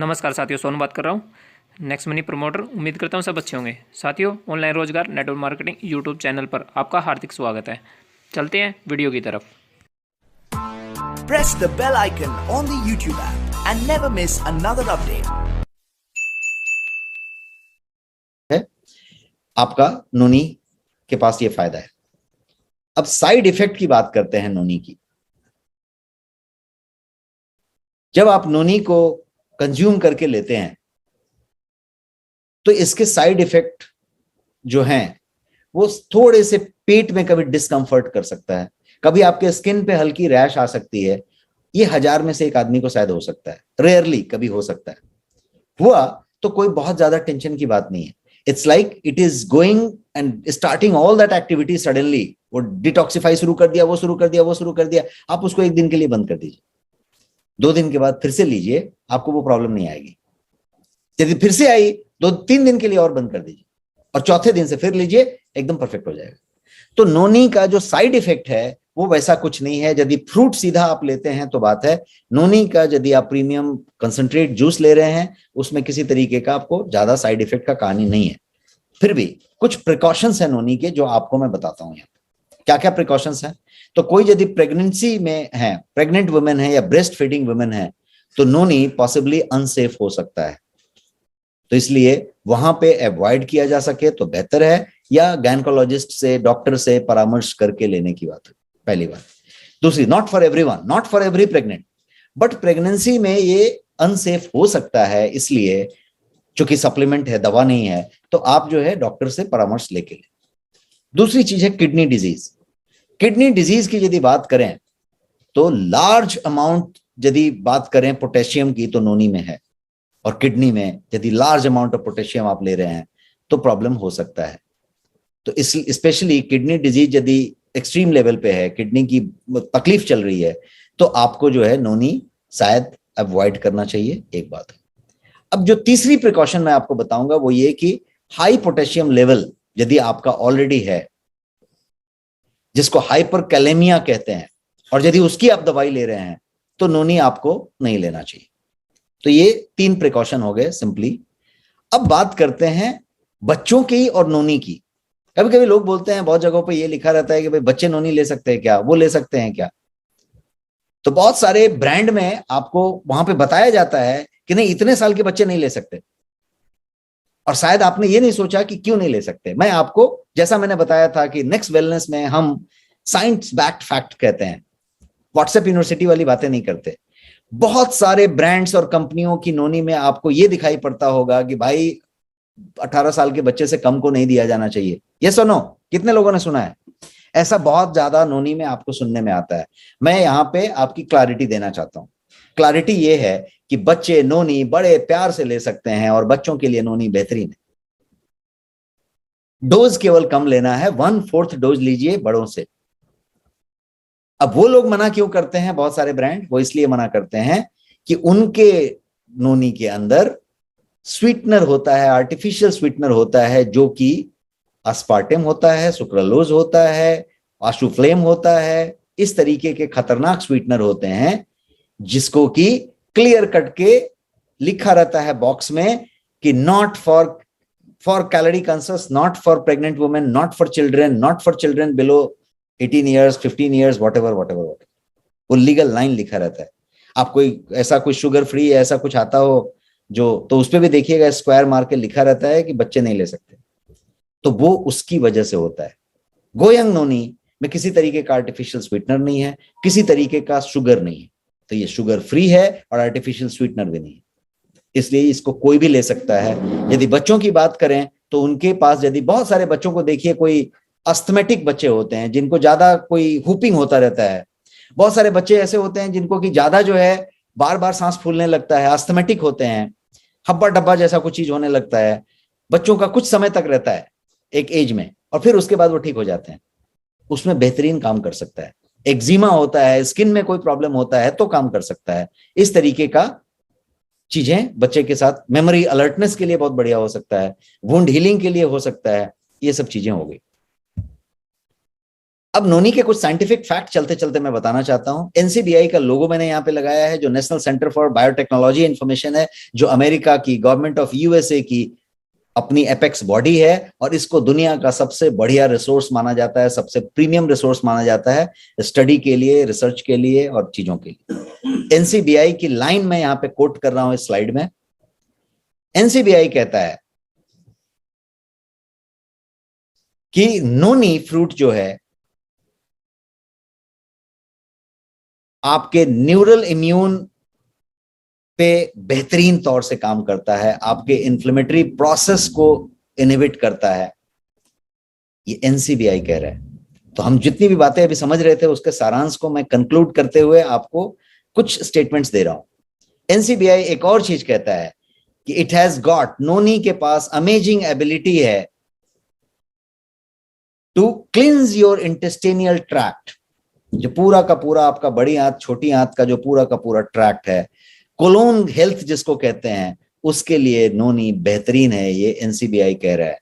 नमस्कार साथियों, सोनू बात कर रहा हूँ, नेक्स्ट मनी प्रमोटर। उम्मीद करता हूँ सब अच्छे होंगे। साथियों, ऑनलाइन रोजगार नेटवर्क मार्केटिंग यूट्यूब चैनल पर आपका हार्दिक स्वागत है। चलते हैं वीडियो की तरफ। Press the bell icon on the YouTube app and never miss another update. है आपका नोनी के पास ये फायदा है। अब साइड इफेक्ट की बात करते हैं नोनी की। जब आप नोनी को कंज्यूम करके लेते हैं तो इसके साइड इफेक्ट जो हैं वो थोड़े से पेट में कभी डिस्कंफर्ट कर सकता है, कभी आपके स्किन पे हल्की रैश आ सकती है। ये 1000 में से एक आदमी को शायद हो सकता है, रेयरली कभी हो सकता है। हुआ तो कोई बहुत ज्यादा टेंशन की बात नहीं है। It's like it is going and starting all that activity suddenly. वो डिटॉक्सिफाई शुरू कर दिया, वो शुरू कर दिया, वो शुरू कर दिया। आप उसको एक दिन के लिए बंद कर दीजिए, 2 दिन के बाद फिर से लीजिए, आपको वो प्रॉब्लम नहीं आएगी। यदि फिर से आई 2-3 दिन के लिए और बंद कर दीजिए और चौथे दिन से फिर लीजिए, एकदम परफेक्ट हो जाएगा। तो नोनी का जो साइड इफेक्ट है वो वैसा कुछ नहीं है। यदि फ्रूट सीधा आप लेते हैं तो बात है। नोनी का यदि आप प्रीमियम कंसंट्रेट जूस ले रहे हैं उसमें किसी तरीके का आपको ज्यादा साइड इफेक्ट का कहानी नहीं है। फिर भी कुछ प्रिकॉशंस है नोनी के जो आपको मैं बताता हूं। यहाँ क्या क्या प्रिकॉशंस हैं। तो कोई यदि प्रेगनेंसी में है, प्रेग्नेंट वुमेन है या ब्रेस्ट फीडिंग वुमेन है, तो नोनी पॉसिबली अनसेफ हो सकता है। तो इसलिए वहां पे अवॉइड किया जा सके तो बेहतर है, या गायनेकोलॉजिस्ट से, डॉक्टर से परामर्श करके लेने की बात है, पहली बात। दूसरी, not for everyone, not for every pregnant, but pregnancy में ये अनसेफ हो सकता है। इसलिए चूंकि सप्लीमेंट है, दवा नहीं है, तो आप जो है डॉक्टर से परामर्श लेके लें। दूसरी चीज है किडनी डिजीज। किडनी डिजीज की यदि बात करें तो लार्ज अमाउंट यदि बात करें पोटेशियम की तो नोनी में है, और किडनी में यदि लार्ज अमाउंट ऑफ पोटेशियम आप ले रहे हैं तो प्रॉब्लम हो सकता है। तो इस स्पेशली किडनी डिजीज यदि एक्सट्रीम लेवल पे है, किडनी की तकलीफ चल रही है, तो आपको जो है नोनी शायद अवॉइड करना चाहिए। एक बात है। अब जो तीसरी प्रिकॉशन मैं आपको बताऊंगा वो ये कि हाई पोटेशियम लेवल यदि आपका ऑलरेडी है, जिसको हाइपरकैलेमिया कहते हैं, और यदि उसकी आप दवाई ले रहे हैं तो नोनी आपको नहीं लेना चाहिए। तो ये 3 प्रिकॉशन हो गए सिंपली। अब बात करते हैं बच्चों की और नोनी की। कभी कभी लोग बोलते हैं, बहुत जगहों पे ये लिखा रहता है कि भाई बच्चे नोनी ले सकते हैं क्या, वो ले सकते हैं क्या। तो बहुत सारे ब्रांड में आपको वहां पे बताया जाता है कि नहीं, इतने साल के बच्चे नहीं ले सकते। और शायद आपने ये नहीं सोचा कि क्यों नहीं ले सकते। मैं आपको, जैसा मैंने बताया था कि नेक्स्ट वेलनेस में हम साइंस बैक्ड फैक्ट कहते हैं, व्हाट्सएप यूनिवर्सिटी वाली बातें नहीं करते। बहुत सारे ब्रांड्स और कंपनियों की नोनी में आपको यह दिखाई पड़ता होगा कि भाई 18 साल के बच्चे से कम को नहीं दिया जाना चाहिए। ये सुनो, कितने लोगों ने सुना है? ऐसा बहुत ज्यादा नोनी में आपको सुनने में आता है। मैं यहां पे आपकी क्लैरिटी देना चाहता हूं। क्लैरिटी ये है कि बच्चे नोनी बड़े प्यार से ले सकते हैं और बच्चों के लिए नोनी बेहतरीन है। डोज केवल कम लेना है, 1/4 डोज लीजिए बड़ों से। अब वो लोग मना क्यों करते हैं, बहुत सारे ब्रांड वो इसलिए मना करते हैं कि उनके नोनी के अंदर स्वीटनर होता है, आर्टिफिशियल स्वीटनर होता है, जो कि अस्पार्टेम होता है, सुक्रालोज होता है, आशुफ्लेम होता है। इस तरीके के खतरनाक स्वीटनर होते हैं जिसको कि क्लियर कट के लिखा रहता है बॉक्स में कि not for calorie conscious, not for pregnant women, not for children, not for children below 18 years, 15 years, whatever. वो लीगल लाइन लिखा रहता है। आप कोई ऐसा कुछ शुगर फ्री ऐसा कुछ आता हो जो, तो उस पर भी देखिएगा स्क्वायर मार के लिखा रहता है कि बच्चे नहीं ले सकते। तो वो उसकी वजह से होता है। गोयंग नोनी में किसी तरीके का आर्टिफिशियल स्वीटनर नहीं है, किसी तरीके का शुगर नहीं है। तो ये शुगर फ्री है और आर्टिफिशियल स्वीटनर भी नहीं है, इसलिए इसको कोई भी ले सकता है। यदि बच्चों की बात करें तो उनके पास यदि बहुत सारे बच्चों को देखिए, कोई अस्थमेटिक बच्चे होते हैं जिनको ज्यादा कोई हुपिंग होता रहता है। बहुत सारे बच्चे ऐसे होते हैं जिनको कि ज्यादा जो है बार बार सांस फूलने लगता है, अस्थमेटिक होते हैं, हब्बा डब्बा जैसा कुछ चीज होने लगता है। बच्चों का कुछ समय तक रहता है एक एज में, और फिर उसके बाद वो ठीक हो जाते हैं। उसमें बेहतरीन काम कर सकता है। एक्जिमा होता है, स्किन में कोई प्रॉब्लम होता है तो काम कर सकता है। इस तरीके का चीजें बच्चे के साथ, मेमोरी अलर्टनेस के लिए बहुत बढ़िया हो सकता है, वुंड हीलिंग के लिए हो सकता है। ये सब चीजें हो गई। अब नोनी के कुछ साइंटिफिक फैक्ट चलते चलते मैं बताना चाहता हूं। एनसीबीआई का लोगो मैंने यहां पे लगाया है, जो national centre for biotechnology information है, जो अमेरिका की गवर्नमेंट ऑफ यूएसए की अपनी एपेक्स बॉडी है, और इसको दुनिया का सबसे बढ़िया रिसोर्स माना जाता है, सबसे प्रीमियम रिसोर्स माना जाता है स्टडी के लिए, रिसर्च के लिए और चीजों के लिए। एनसीबीआई की लाइन में यहां पे कोट कर रहा हूं इस स्लाइड में। एनसीबीआई कहता है कि नोनी फ्रूट जो है आपके न्यूरल इम्यून पे बेहतरीन तौर से काम करता है, आपके इन्फ्लेमेटरी प्रोसेस को इनहिबिट करता है, ये एनसीबीआई कह रहा है। तो हम जितनी भी बातें अभी समझ रहे थे उसके सारांश को मैं कंक्लूड करते हुए आपको कुछ स्टेटमेंट्स दे रहा हूं। एनसीबीआई एक और चीज कहता है कि इट हैज गॉट, नोनी के पास अमेजिंग एबिलिटी है to cleanse your intestinal tract, जो पूरा का पूरा आपका बड़ी आंत छोटी आंत का जो पूरा का पूरा ट्रैक्ट है, कोलोन हेल्थ जिसको कहते हैं, उसके लिए नोनी बेहतरीन है, ये एनसीबीआई कह रहा है।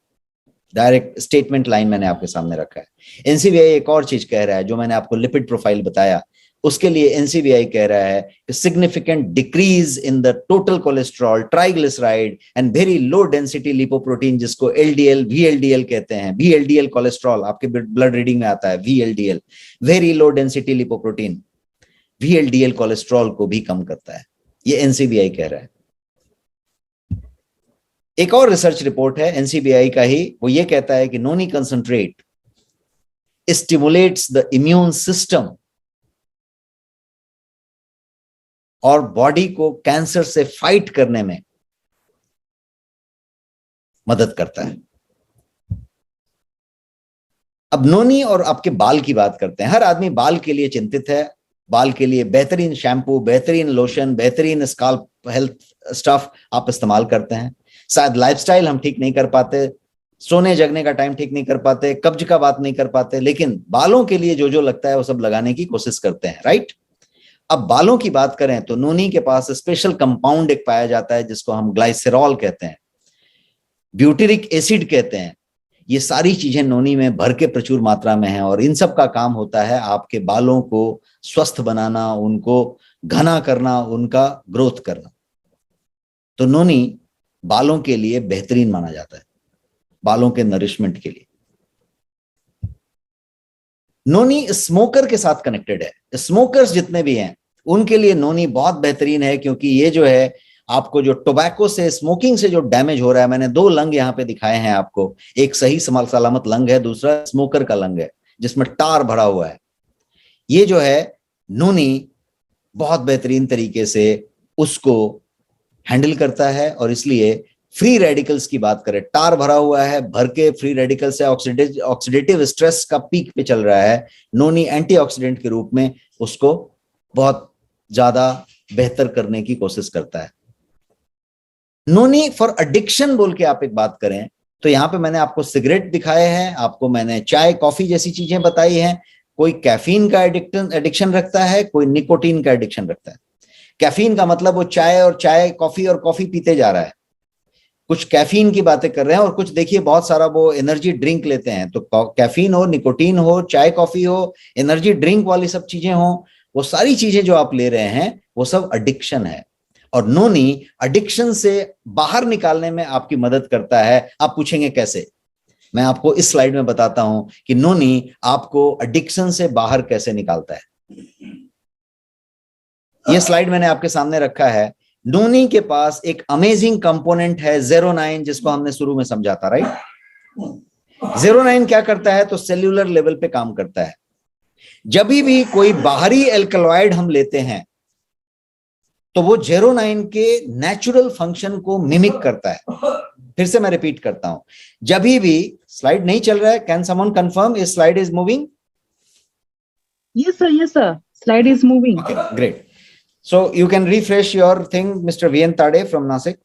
डायरेक्ट स्टेटमेंट लाइन मैंने आपके सामने रखा है। एनसीबीआई एक और चीज कह रहा है, जो मैंने आपको लिपिड प्रोफाइल बताया, उसके लिए एनसीबीआई कह रहा है कि significant decrease in the total cholesterol, triglyceride and very low density lipoprotein, जिसको एलडीएल वीएलडीएल कहते हैं। वीएलडीएल कोलेस्ट्रॉल आपके ब्लड रीडिंग में आता है, VLDL very low density lipoprotein, VLDL cholesterol को भी कम करता है, ये एनसीबीआई कह रहा है। एक और रिसर्च रिपोर्ट है एनसीबीआई का ही, वो ये कहता है कि noni concentrate stimulates the immune system और बॉडी को कैंसर से फाइट करने में मदद करता है। अब नोनी और आपके बाल की बात करते हैं। हर आदमी बाल के लिए चिंतित है, बाल के लिए बेहतरीन शैम्पू, बेहतरीन लोशन, बेहतरीन स्काल्प हेल्थ स्टफ आप इस्तेमाल करते हैं। शायद लाइफस्टाइल हम ठीक नहीं कर पाते, सोने जगने का टाइम ठीक नहीं कर पाते, कब्ज का बात नहीं कर पाते, लेकिन बालों के लिए जो जो लगता है वो सब लगाने की कोशिश करते हैं, राइट। अब बालों की बात करें तो नोनी के पास स्पेशल कंपाउंड एक पाया जाता है जिसको हम ग्लाइसेरॉल कहते हैं, ब्यूटेरिक एसिड कहते हैं। ये सारी चीजें नोनी में भर के प्रचुर मात्रा में हैं, और इन सब का काम होता है आपके बालों को स्वस्थ बनाना, उनको घना करना, उनका ग्रोथ करना। तो नोनी बालों के लिए बेहतरीन माना जाता है, बालों के नरिशमेंट के लिए। नोनी स्मोकर के साथ कनेक्टेड है। स्मोकर्स जितने भी हैं उनके लिए नोनी बहुत बेहतरीन है, क्योंकि ये जो है आपको जो टोबैको से, स्मोकिंग से जो डैमेज हो रहा है, मैंने 2 लंग यहाँ पे दिखाए हैं आपको, एक सही सलामत लंग है, दूसरा स्मोकर का लंग है जिसमें टार भरा हुआ है। ये जो है नोनी बहुत बेहतरीन तरीके से उसको हैंडल करता है, और इसलिए फ्री रेडिकल्स की बात करें, टार भरा हुआ है, भर के फ्री रेडिकल से ऑक्सीडेटिव स्ट्रेस का पीक पे चल रहा है, नोनी एंटीऑक्सीडेंट के रूप में उसको बहुत ज्यादा बेहतर करने की कोशिश करता है। नोनी फॉर एडिक्शन बोल के आप एक बात करें तो यहां पे मैंने आपको सिगरेट दिखाए हैं, आपको मैंने चाय कॉफी जैसी चीजें बताई हैं। कोई कैफीन का एडिक्शन रखता है, कोई निकोटीन का एडिक्शन रखता है। कैफीन का मतलब वो चाय कॉफी पीते जा रहा है, कुछ कैफीन की बातें कर रहे हैं, और कुछ देखिए बहुत सारा वो एनर्जी ड्रिंक लेते हैं। तो कैफीन हो, निकोटीन हो, चाय कॉफी हो, एनर्जी ड्रिंक वाली सब चीजें हो, वो सारी चीजें जो आप ले रहे हैं वो सब एडिक्शन है। और नोनी एडिक्शन से बाहर निकालने में आपकी मदद करता है। आप पूछेंगे कैसे? मैं आपको इस स्लाइड में बताता हूं कि नोनी आपको एडिक्शन से बाहर कैसे निकालता है। ये स्लाइड मैंने आपके सामने रखा है। नोनी के पास एक अमेजिंग कंपोनेंट है 09, जिसको हमने शुरू में समझा था, राइट। 09 क्या करता है? तो सेल्यूलर लेवल पे काम करता है। जब भी कोई बाहरी एल्कलॉइड हम लेते हैं तो वो 09 के नेचुरल फंक्शन को मिमिक करता है। फिर से मैं रिपीट करता हूं, जब भी स्लाइड नहीं चल रहा है, कैन समवन कंफर्म इस slide is moving? Yes, sir. Slide is moving. Okay, great. So you can refresh your thing, Mr. VN Tade from Nasik.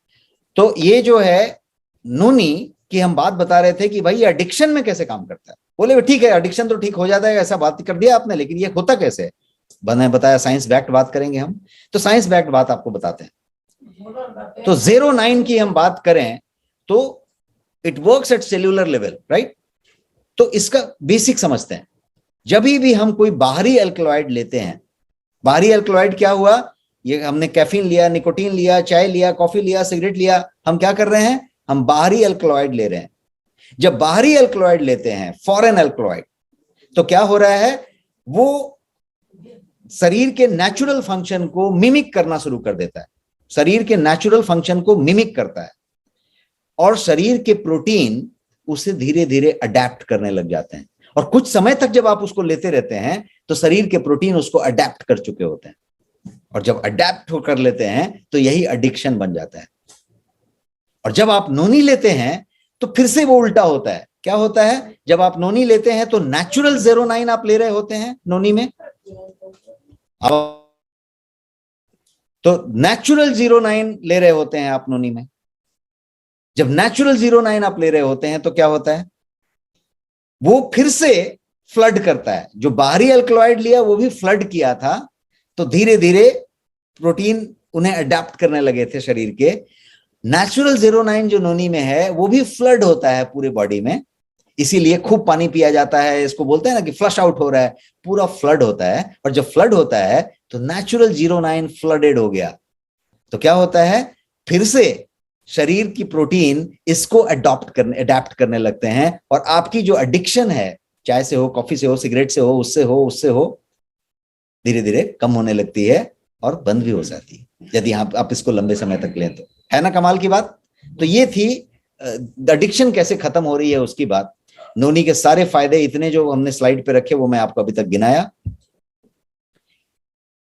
तो ये जो है नोनी की हम बात बता रहे थे कि भाई एडिक्शन में कैसे काम करता है। बोले ठीक है, एडिक्शन तो ठीक हो जाता है, ऐसा बात कर दिया आपने, लेकिन ये होता कैसे? मैंने बताया साइंस बैक्ड बात करेंगे हम, तो साइंस बैक्ड बात आपको बताते हैं। तो 09 की हम बात करें तो it works at cellular level, right. तो इसका बेसिक समझते हैं। जब भी हम कोई बाहरी अल्कलॉइड लेते हैं, बाहरी अल्कलॉइड क्या हुआ, ये हमने कैफीन लिया, निकोटीन लिया, चाय लिया, कॉफी लिया, सिगरेट लिया, हम क्या कर रहे हैं, हम बाहरी अल्कलॉइड ले रहे हैं। जब बाहरी अल्कलॉइड लेते हैं, फॉरेन अल्कलॉइड, तो क्या हो रहा है, वो शरीर के नेचुरल फंक्शन को मिमिक करना शुरू कर देता है, शरीर के नेचुरल फंक्शन को मिमिक करता है, और शरीर के प्रोटीन उसे धीरे धीरे अडेप्ट करने लग जाते हैं। और कुछ समय तक जब आप उसको लेते रहते हैं तो शरीर के प्रोटीन उसको अडेप्ट कर चुके होते हैं, और जब अडेप्ट कर लेते हैं तो यही एडिक्शन बन जाता है। और जब आप नोनी लेते हैं तो फिर से वो उल्टा होता है। क्या होता है, जब आप नोनी लेते हैं तो नेचुरल 09 आप ले रहे होते हैं नोनी में, तो नेचुरल 09 ले रहे होते हैं आप नोनी में। जब नेचुरल 09 आप ले रहे होते हैं तो क्या होता है, वो फिर से फ्लड करता है। जो बाहरी अल्कलॉइड लिया वो भी फ्लड किया था, तो धीरे धीरे प्रोटीन उन्हें अडेप्ट करने लगे थे शरीर के। नेचुरल 09 जो नोनी में है वो भी फ्लड होता है पूरे बॉडी में, इसीलिए खूब पानी पिया जाता है, इसको बोलते हैं ना कि फ्लश आउट हो रहा है, पूरा फ्लड होता है। और जब फ्लड होता है तो नेचुरल 09 फ्लडेड हो गया, तो क्या होता है, फिर से शरीर की प्रोटीन इसको अडेप्ट करने लगते हैं, और आपकी जो एडिक्शन है, चाय से हो, कॉफी से हो, सिगरेट से हो, उससे हो, धीरे धीरे कम होने लगती है और बंद भी हो जाती है, यदि आप इसको लंबे समय तक लें तो। है ना कमाल की बात। तो ये थी एडिक्शन कैसे खत्म हो रही है उसकी बात। नोनी के सारे फायदे इतने जो हमने स्लाइड पे रखे वो मैं आपको अभी तक गिनाया।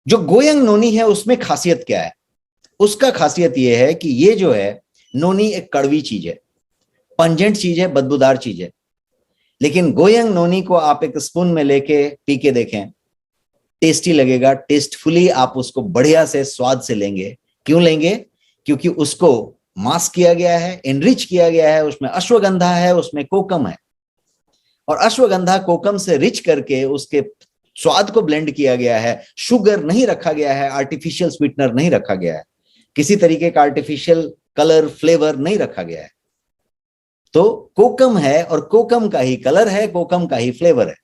जो गोयंग नोनी है उसमें खासियत क्या है, उसका खासियत यह है कि ये जो है नोनी एक कड़वी चीज है, पंजेंट चीज है, बदबूदार चीज है। लेकिन गोयंग नोनी को आप एक स्पून में लेके पी के देखें, टेस्टी लगेगा, टेस्टफुली आप उसको बढ़िया से स्वाद से लेंगे। क्यों लेंगे, क्योंकि उसको मास्क किया गया है, एनरिच किया गया है, उसमें अश्वगंधा है, उसमें कोकम है, और अश्वगंधा कोकम से रिच करके उसके स्वाद को ब्लेंड किया गया है। शुगर नहीं रखा गया है, आर्टिफिशियल स्वीटनर नहीं रखा गया है, किसी तरीके का आर्टिफिशियल कलर फ्लेवर नहीं रखा गया है। तो कोकम है और कोकम का ही कलर है, कोकम का ही फ्लेवर है।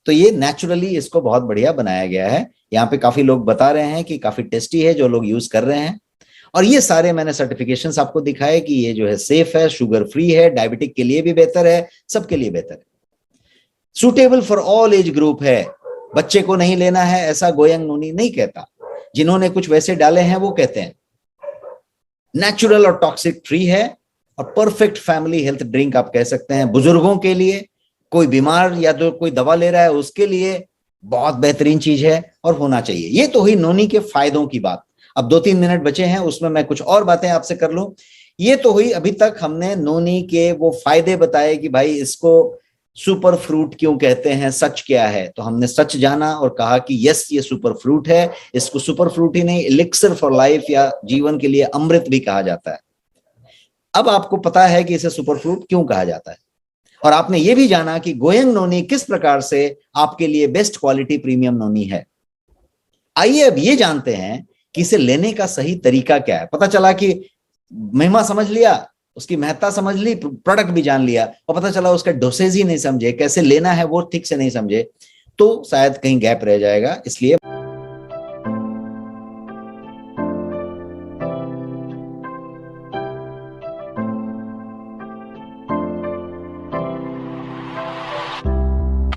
तो ये नेचुरली इसको बहुत बढ़िया बनाया गया है। यहाँ पे काफी लोग बता रहे हैं कि काफी टेस्टी है जो लोग यूज कर रहे हैं। और ये सारे मैंने सर्टिफिकेशंस आपको दिखाए कि ये जो है सेफ है, शुगर फ्री है, डायबिटिक के लिए भी बेहतर है, सबके लिए बेहतर है, suitable for all age group है। बच्चे को नहीं लेना है ऐसा गोयंग नोनी नहीं कहता, जिन्होंने कुछ वैसे डाले हैं वो कहते हैं। नेचुरल और टॉक्सिक फ्री है और परफेक्ट फैमिली हेल्थ ड्रिंक आप कह सकते हैं। बुजुर्गों के लिए, कोई बीमार या तो कोई दवा ले रहा है उसके लिए बहुत बेहतरीन चीज है और होना चाहिए। ये तो हुई नोनी के फायदों की बात। अब 2-3 मिनट बचे हैं, उसमें मैं कुछ और बातें आपसे कर लूं। ये तो हुई, अभी तक हमने नोनी के वो फायदे बताए कि भाई इसको सुपर फ्रूट क्यों कहते हैं, सच क्या है। तो हमने सच जाना और कहा कि यस ये सुपर फ्रूट है। इसको सुपर फ्रूट ही नहीं, एलिक्सर फॉर लाइफ या जीवन के लिए अमृत भी कहा जाता है। अब आपको पता है कि इसे सुपर फ्रूट क्यों कहा जाता है, और आपने ये भी जाना कि गोयंग नोनी किस प्रकार से आपके लिए बेस्ट क्वालिटी प्रीमियम नोनी है। आइए अब ये जानते हैं कि इसे लेने का सही तरीका क्या है। पता चला कि महिमा समझ लिया, उसकी महत्ता समझ ली, प्रोडक्ट भी जान लिया, और पता चला उसका डोसेज ही नहीं समझे, कैसे लेना है वो ठीक से नहीं समझे, तो शायद कहीं गैप रह जाएगा। इसलिए